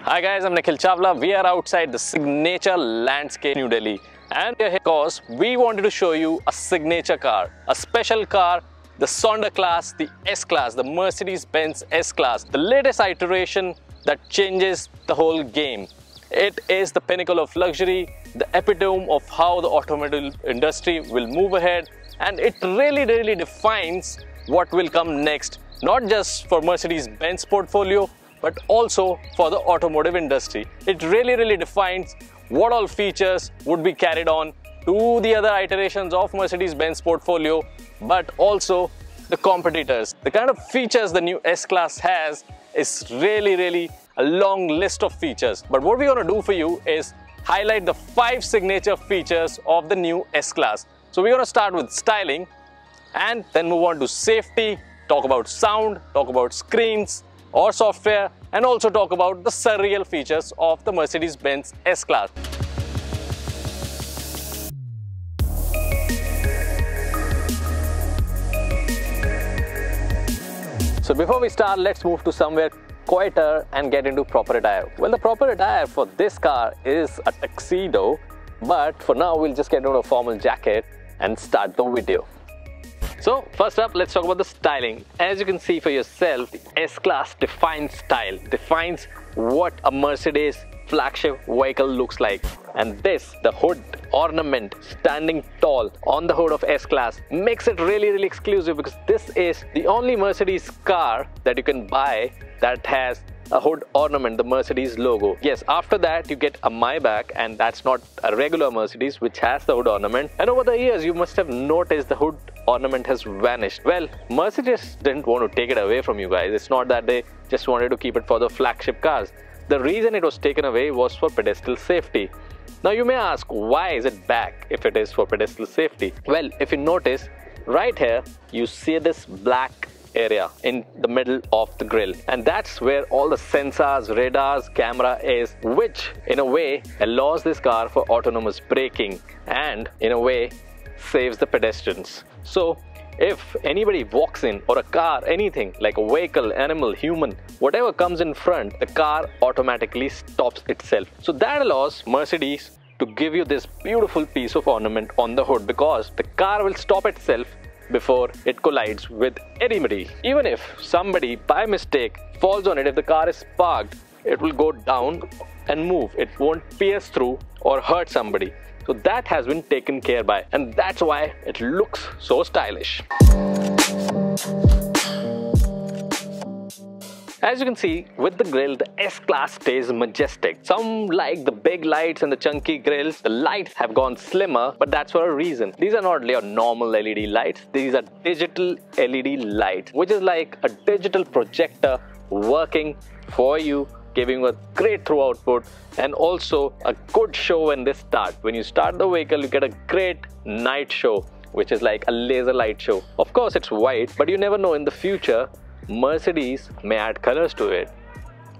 Hi guys, I'm Nikhil Chawla. We are outside the signature landscape New Delhi, and we are here because we wanted to show you a signature car, a special car, the Sonder class, the S-Class, the Mercedes-Benz S-Class, the latest iteration that changes the whole game. It is the pinnacle of luxury, the epitome of how the automotive industry will move ahead, and it really defines what will come next, not just for Mercedes-Benz portfolio, but also for the automotive industry. It really defines what all features would be carried on to the other iterations of Mercedes-Benz portfolio, but also the competitors. The kind of features the new S-Class has is really a long list of features. But what we're going to do for you is highlight the 5 signature features of the new S-Class. So we're going to start with styling and then move on to safety, talk about sound, talk about screens or software, and also talk about the surreal features of the Mercedes-Benz S-Class. So before we start, let's move to somewhere quieter and get into proper attire. Well, the proper attire for this car is a tuxedo, but for now we'll just get into a formal jacket and start the video. So first up, let's talk about the styling. As you can see for yourself, the S-Class defines style, defines what a Mercedes flagship vehicle looks like. And this, the hood ornament standing tall on the hood of S-Class, makes it really exclusive, because this is the only Mercedes car that you can buy that has a hood ornament, the Mercedes logo. Yes, after that you get a Maybach, and that's not a regular Mercedes which has the hood ornament. And over the years you must have noticed the hood ornament has vanished. Well, Mercedes didn't want to take it away from you guys. It's not that they just wanted to keep it for the flagship cars. The reason it was taken away was for pedestal safety. Now you may ask, why is it back if it is for pedestal safety? Well, if you notice, right here you see this black area in the middle of the grille, and that's where all the sensors, radars, camera is, which in a way allows this car for autonomous braking and in a way saves the pedestrians. So if anybody walks in, or a car, anything like a vehicle, animal, human, whatever comes in front, the car automatically stops itself. So that allows Mercedes to give you this beautiful piece of ornament on the hood, because the car will stop itself before it collides with anybody. Even if somebody by mistake falls on it, if the car is parked, it will go down and move. It won't pierce through or hurt somebody. So that has been taken care by, and that's why it looks so stylish. As you can see, with the grille, the S-Class stays majestic. Some like the big lights and the chunky grills. The lights have gone slimmer, but that's for a reason. These are not your normal LED lights. These are digital LED lights, which is like a digital projector working for you, giving a great through output and also a good show when they start. When you start the vehicle, you get a great night show, which is like a laser light show. Of course, it's white, but you never know, in the future Mercedes may add colors to it,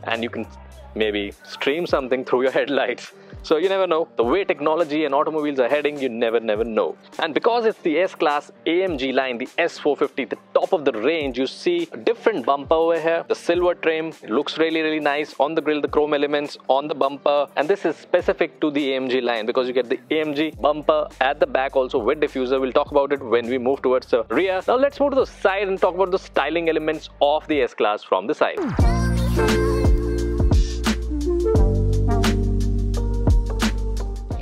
and you can maybe stream something through your headlights. So you never know. The way technology and automobiles are heading, you never know. And because it's the S-Class AMG line, the S450, the top of the range, you see a different bumper over here. The silver trim, it looks really nice on the grille, the chrome elements on the bumper. And this is specific to the AMG line, because you get the AMG bumper at the back also with diffuser. We'll talk about it when we move towards the rear. Now let's move to the side and talk about the styling elements of the S-Class from the side.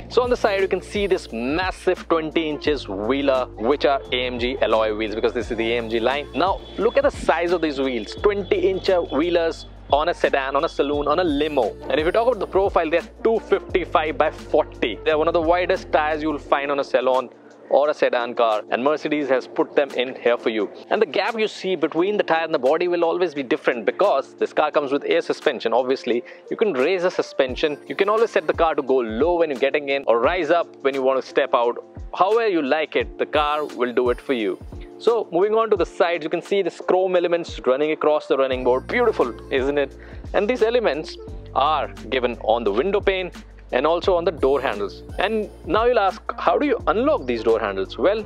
So on the side you can see this massive 20 inches wheeler, which are AMG alloy wheels, because this is the AMG line. Now look at the size of these wheels, 20-inch wheelers on a sedan, on a saloon, on a limo. And if you talk about the profile, they're 255 by 40. They're one of the widest tires you'll find on a salon or a sedan car, and Mercedes has put them in here for you. And the gap you see between the tire and the body will always be different, because this car comes with air suspension. Obviously you can raise the suspension, you can always set the car to go low when you're getting in, or rise up when you want to step out. However you like it, the car will do it for you. So moving on to the sides, you can see the chrome elements running across the running board. Beautiful, isn't it? And these elements are given on the window pane and also on the door handles. And now you'll ask, how do you unlock these door handles? Well,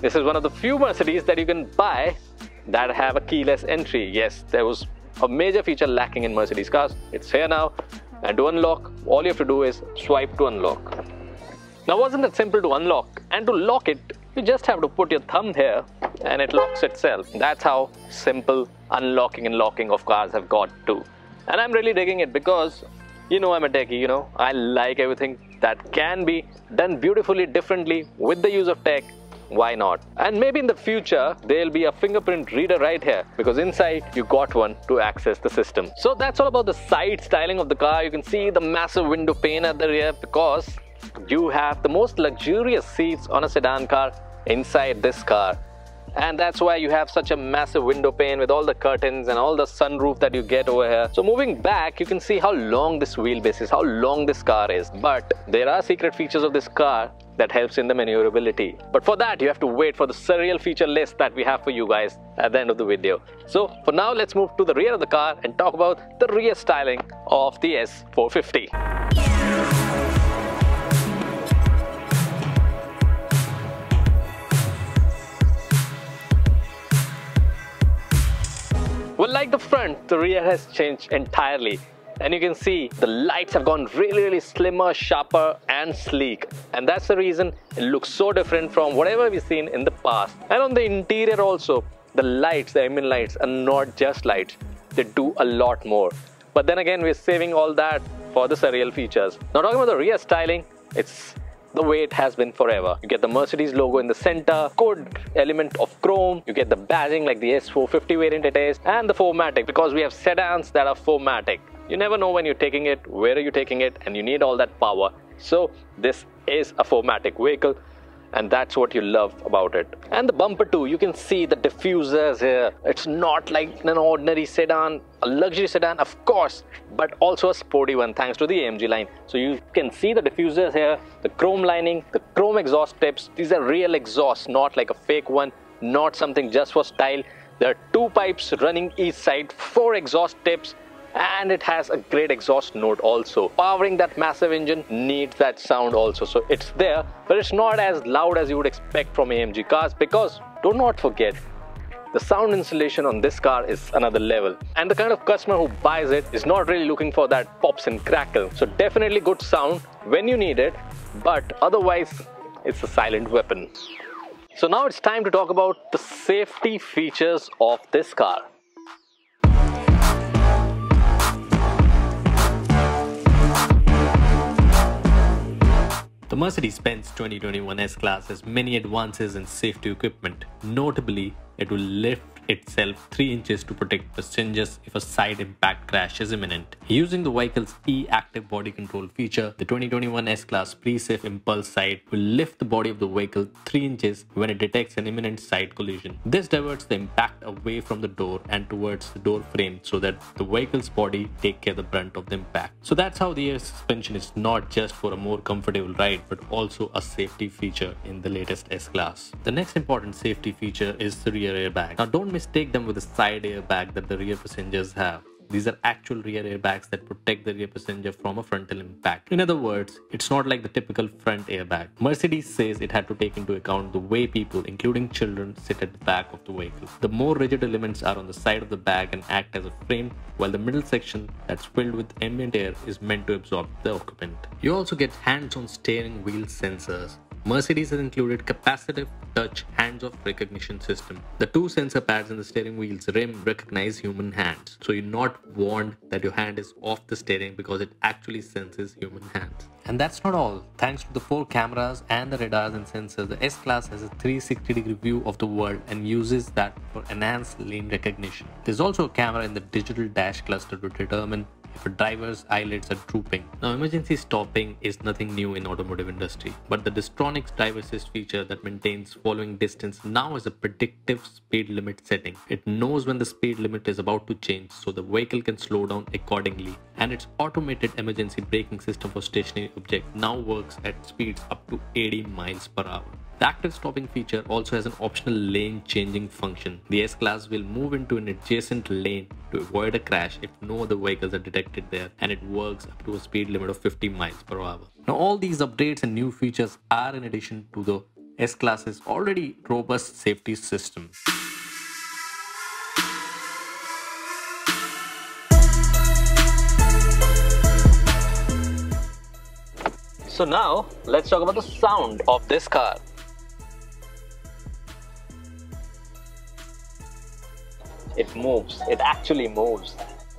this is one of the few Mercedes that you can buy that have a keyless entry. Yes, there was a major feature lacking in Mercedes cars. It's here now, and to unlock, all you have to do is swipe to unlock. Now, wasn't it simple to unlock? And to lock it, you just have to put your thumb here and it locks itself. That's how simple unlocking and locking of cars have got to. And I'm really digging it because, you know, I'm a techie, you know, I like everything that can be done beautifully differently with the use of tech. Why not? And maybe in the future, there'll be a fingerprint reader right here, because inside you got one to access the system. So that's all about the side styling of the car. You can see the massive window pane at the rear because you have the most luxurious seats on a sedan car inside this car. And that's why you have such a massive window pane with all the curtains and all the sunroof that you get over here. So moving back, you can see how long this wheelbase is, how long this car is. But there are secret features of this car that helps in the maneuverability. But for that, you have to wait for the Surreal feature list that we have for you guys at the end of the video. So for now, let's move to the rear of the car and talk about the rear styling of the S450. Well, like the front, the rear has changed entirely. And you can see the lights have gone really slimmer, sharper and sleek. And that's the reason it looks so different from whatever we've seen in the past. And on the interior also, the lights, the ambient lights are not just lights. They do a lot more. But then again, we're saving all that for the Surreal features. Now talking about the rear styling, it's the way it has been forever. You get the Mercedes logo in the center, good element of chrome, you get the badging like the S450 variant it is, and the 4MATIC, because we have sedans that are 4MATIC. You never know when you're taking it, where are you taking it, and you need all that power. So this is a 4MATIC vehicle, and that's what you love about it. And the bumper too, you can see the diffusers here. It's not like an ordinary sedan, a luxury sedan of course, but also a sporty one thanks to the AMG line. So you can see the diffusers here, the chrome lining, the chrome exhaust tips. These are real exhausts, not like a fake one, not something just for style. There are 2 pipes running each side, 4 exhaust tips, and it has a great exhaust note also. Powering that massive engine needs that sound also, so it's there, but it's not as loud as you would expect from AMG cars, because do not forget, the sound insulation on this car is another level, and the kind of customer who buys it is not really looking for that pops and crackle. So definitely good sound when you need it, but otherwise it's a silent weapon. So now it's time to talk about the safety features of this car. The Mercedes-Benz 2021 S-Class has many advances in safety equipment. Notably, it will lift itself 3 inches to protect passengers if a side impact crash is imminent. Using the vehicle's E-Active Body Control feature, the 2021 S-Class Pre-Safe Impulse Side will lift the body of the vehicle 3 inches when it detects an imminent side collision. This diverts the impact away from the door and towards the door frame so that the vehicle's body takes care of the brunt of the impact. So that's how the air suspension is not just for a more comfortable ride but also a safety feature in the latest S-Class. The next important safety feature is the rear airbag. Now don't mistake them with the side airbag that the rear passengers have. These are actual rear airbags that protect the rear passenger from a frontal impact. In other words, it's not like the typical front airbag. Mercedes says it had to take into account the way people, including children, sit at the back of the vehicle. The more rigid elements are on the side of the bag and act as a frame, while the middle section that's filled with ambient air is meant to absorb the occupant. You also get hands-on steering wheel sensors. Mercedes has included capacitive touch hands-off recognition system. The 2 sensor pads in the steering wheel's rim recognize human hands, so you're not warned that your hand is off the steering because it actually senses human hands. And that's not all. Thanks to the 4 cameras and the radars and sensors, the S-Class has a 360-degree view of the world and uses that for enhanced lane recognition. There's also a camera in the digital dash cluster to determine if a driver's eyelids are drooping. Now, emergency stopping is nothing new in automotive industry, but the Distronics driver assist feature that maintains following distance now has a predictive speed limit setting. It knows when the speed limit is about to change, so the vehicle can slow down accordingly. And its automated emergency braking system for stationary objects now works at speeds up to 80 miles per hour. The active stopping feature also has an optional lane changing function. The S-Class will move into an adjacent lane to avoid a crash if no other vehicles are detected there, and it works up to a speed limit of 50 miles per hour. Now all these updates and new features are in addition to the S-Class's already robust safety system. So now let's talk about the sound of this car. It moves, it actually moves.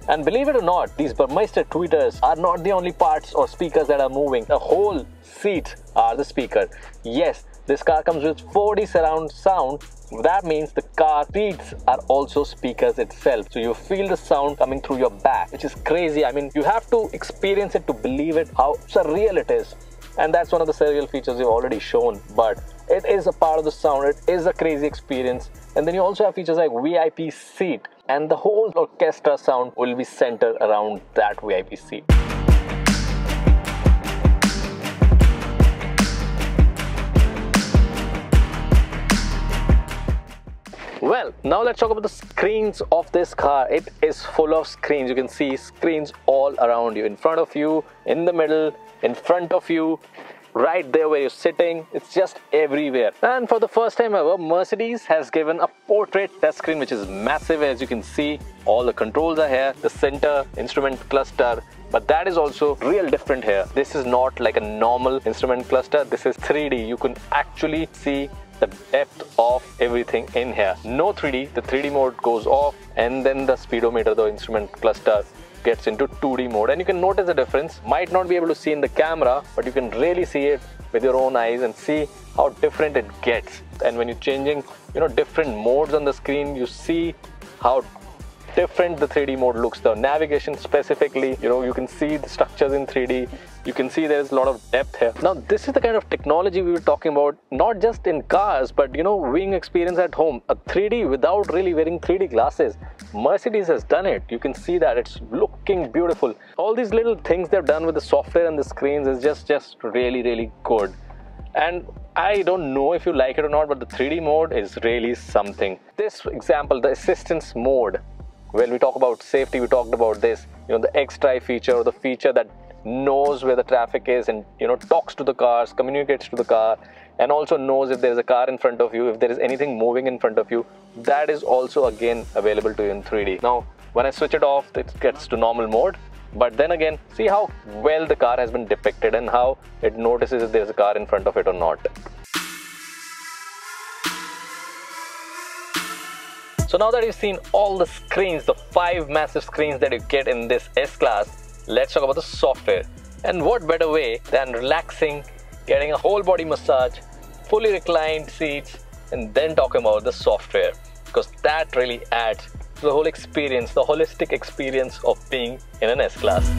And believe it or not, these Burmeister tweeters are not the only parts or speakers that are moving. The whole seat are the speaker. Yes, this car comes with 4D surround sound. That means the car seats are also speakers itself. So you feel the sound coming through your back, which is crazy. I mean, you have to experience it to believe it, how surreal it is. And that's one of the surreal features we've already shown. But it is a part of the sound. It is a crazy experience. And then you also have features like VIP seat. And the whole orchestra sound will be centered around that VIP seat. Well, now let's talk about the screens of this car. It is full of screens. You can see screens all around you, in front of you, in the middle, in front of you, right there where you're sitting. It's just everywhere. And for the first time ever, Mercedes has given a portrait touchscreen, which is massive. As you can see, all the controls are here, the center instrument cluster, but that is also real different here. This is not like a normal instrument cluster. This is 3D. You can actually see the depth of everything in here. No 3D, the 3D mode goes off, and then the speedometer, the instrument cluster, gets into 2D mode. And you can notice the difference. Might not be able to see in the camera, but you can really see it with your own eyes and see how different it gets. And when you're changing, different modes on the screen, you see how different the 3D mode looks. The navigation specifically, you can see the structures in 3D. You can see there's a lot of depth here. Now, this is the kind of technology we were talking about, not just in cars, but viewing experience at home. A 3D without really wearing 3D glasses. Mercedes has done it. You can see that it's looking beautiful. All these little things they've done with the software and the screens is just really, really good. And I don't know if you like it or not, but the 3D mode is really something. This example, the assistance mode, when we talk about safety, we talked about this, the X-Drive feature, or the feature that knows where the traffic is and talks to the cars, communicates to the car, and also knows if there is a car in front of you, if there is anything moving in front of you. That is also again available to you in 3D. Now, when I switch it off, it gets to normal mode. But then again, see how well the car has been depicted and how it notices if there's a car in front of it or not. So now that you've seen all the screens, the 5 massive screens that you get in this S-Class, let's talk about the software. And what better way than relaxing, getting a whole body massage, fully reclined seats, and then talking about the software, because that really adds to the whole experience, the holistic experience of being in an S-Class.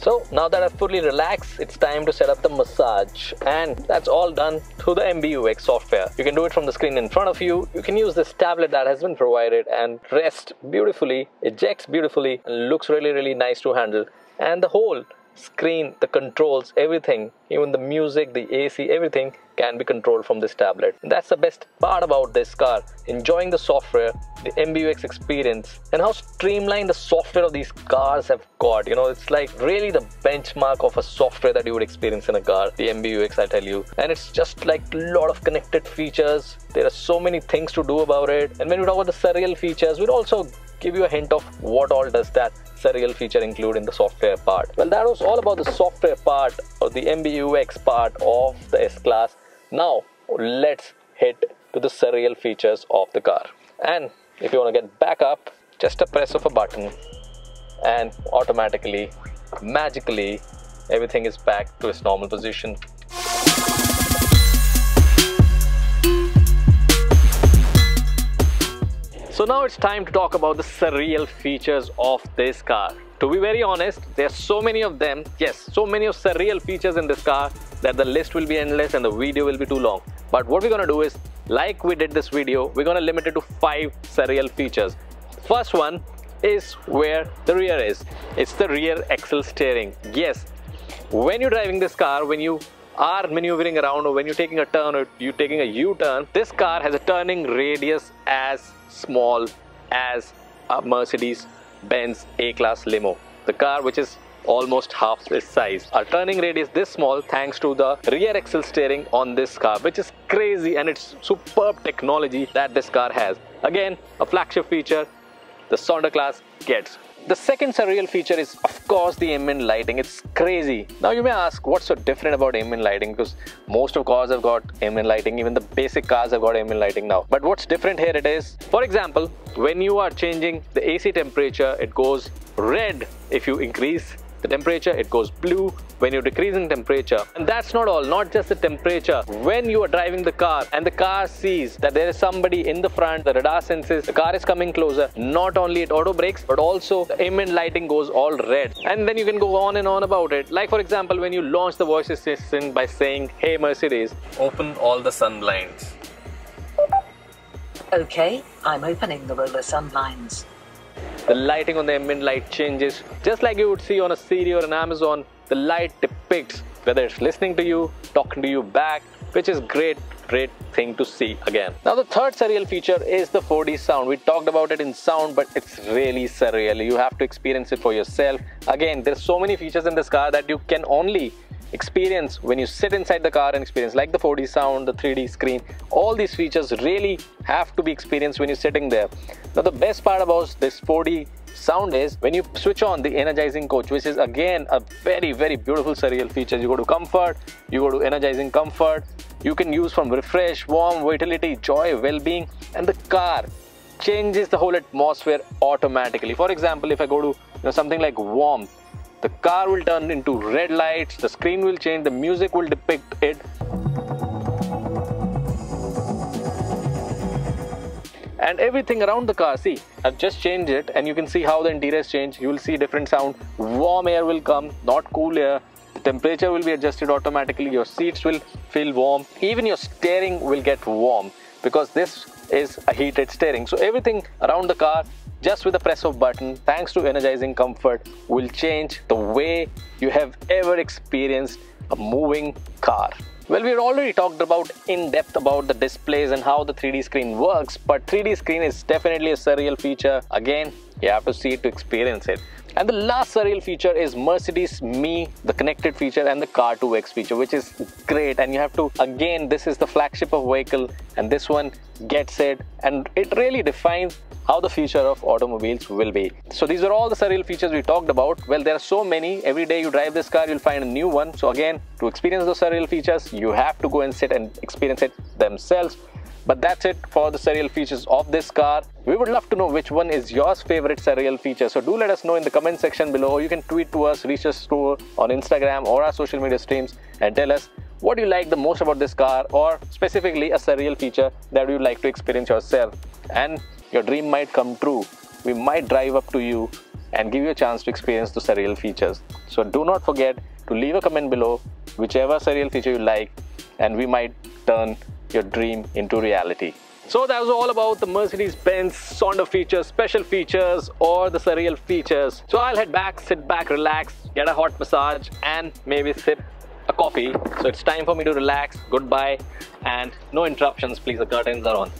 So now that I've fully relaxed, it's time to set up the massage, and that's all done through the MBUX software. You can do it from the screen in front of you. You can use this tablet that has been provided and rest beautifully, ejects beautifully, and looks really, really nice to handle. And the whole screen, the controls, everything, even the music, the AC, everything can be controlled from this tablet. And that's the best part about this car, enjoying the software, the MBUX experience, and how streamlined the software of these cars have got. It's like really the benchmark of a software that you would experience in a car, the MBUX, I tell you. And it's just like a lot of connected features. There are so many things to do about it. And when we talk about the Surreal Features, we'll also give you a hint of what all does that Surreal feature include in the software part. Well, that was all about the software part, or the MBUX part of the S-Class. Now, let's hit to the Surreal features of the car. And if you want to get back up, just a press of a button, and automatically, magically, everything is back to its normal position. So now it's time to talk about the Surreal features of this car. To be very honest, there's so many of them, yes, so many of Surreal features in this car that the list will be endless and the video will be too long. But what we're gonna do is, like we did this video, we're gonna limit it to 5 Surreal features. First one is where the rear is. It's the rear axle steering. Yes, when you're driving this car, when you are maneuvering around, or when you're taking a turn, or you're taking a U-turn, this car has a turning radius as small as a Mercedes-Benz A-Class limo. The car which is almost half this size. Our turning radius this small thanks to the rear axle steering on this car, which is crazy, and it's superb technology that this car has. Again, a flagship feature the Sonder class gets. The second surreal feature is, of course, the ambient lighting. It's crazy. Now you may ask, what's so different about ambient lighting? Because most of cars have got ambient lighting, even the basic cars have got ambient lighting now. But what's different here it is, for example, when you are changing the AC temperature, it goes red if you increase the temperature, it goes blue when you're decreasing temperature. And that's not all, not just the temperature. When you are driving the car and the car sees that there is somebody in the front, the radar senses the car is coming closer, not only it auto brakes, but also the ambient lighting goes all red. And then you can go on and on about it. Like for example, when you launch the voice assistant by saying, "Hey Mercedes, open all the sun blinds." Okay, I'm opening the roller sun blinds. The lighting on the ambient light changes. Just like you would see on a CD or an Amazon, the light depicts whether it's listening to you, talking to you back, which is great thing to see again. Now the third surreal feature is the 4D sound. We talked about it in sound, but it's really surreal. You have to experience it for yourself. Again, there's so many features in this car that you can only experience when you sit inside the car and experience, like the 4D sound, the 3D screen. All these features really have to be experienced when you're sitting there. Now the best part about this 4D sound is when you switch on the Energizing coach, which is again a very beautiful surreal feature. You go to comfort, you go to Energizing Comfort, you can use from refresh, warm, vitality, joy, well-being, and the car changes the whole atmosphere automatically. For example, if I go to something like warm, the car will turn into red lights, the screen will change, the music will depict it. And everything around the car, see, I've just changed it and you can see how the interiors change. You will see different sound. Warm air will come, not cool air. The temperature will be adjusted automatically. Your seats will feel warm. Even your steering will get warm because this is a heated steering. So everything around the car, just with the press of button, thanks to Energizing Comfort, will change the way you have ever experienced a moving car. Well, we've already talked about in depth about the displays and how the 3D screen works, but 3D screen is definitely a surreal feature. Again, you have to see it to experience it. And the last surreal feature is Mercedes Me, the connected feature, and the Car 2X feature, which is great. And you have to, again, this is the flagship of vehicle, and this one gets it, and it really defines how the future of automobiles will be. So these are all the surreal features we talked about. Well, there are so many. Every day you drive this car, you'll find a new one. So again, to experience those surreal features, you have to go and sit and experience it themselves. But that's it for the surreal features of this car. We would love to know which one is your favorite surreal feature. So do let us know in the comment section below, or you can tweet to us, reach us to on Instagram or our social media streams, and tell us what you like the most about this car, or specifically a surreal feature that you like to experience yourself. And your dream might come true. We might drive up to you and give you a chance to experience the surreal features. So do not forget to leave a comment below, whichever surreal feature you like, and we might turn your dream into reality. So that was all about the Mercedes-Benz Sonder features, special features, or the surreal features. So I'll head back, sit back, relax, get a hot massage, and maybe sip a coffee. So it's time for me to relax. Goodbye, and no interruptions, please. The curtains are on.